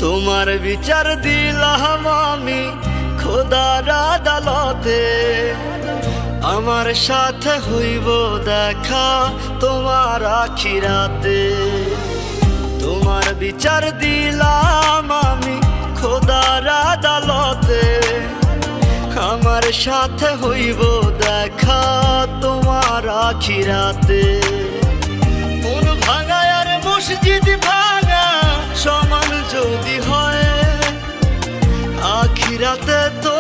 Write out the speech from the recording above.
তোমার বিচার দিলাম আমি খোদার আদালতে, আমার সাথে হইব দেখা তোমার আখিরাতে। তোমার বিচার দিলাম আমি খোদার আদালতে, আমার সাথে হইব দেখা তোমার আখিরাতে। মন ভাঙা আর মসজিদ ভাঙা সমান যদি হয়, আখিরাতে তো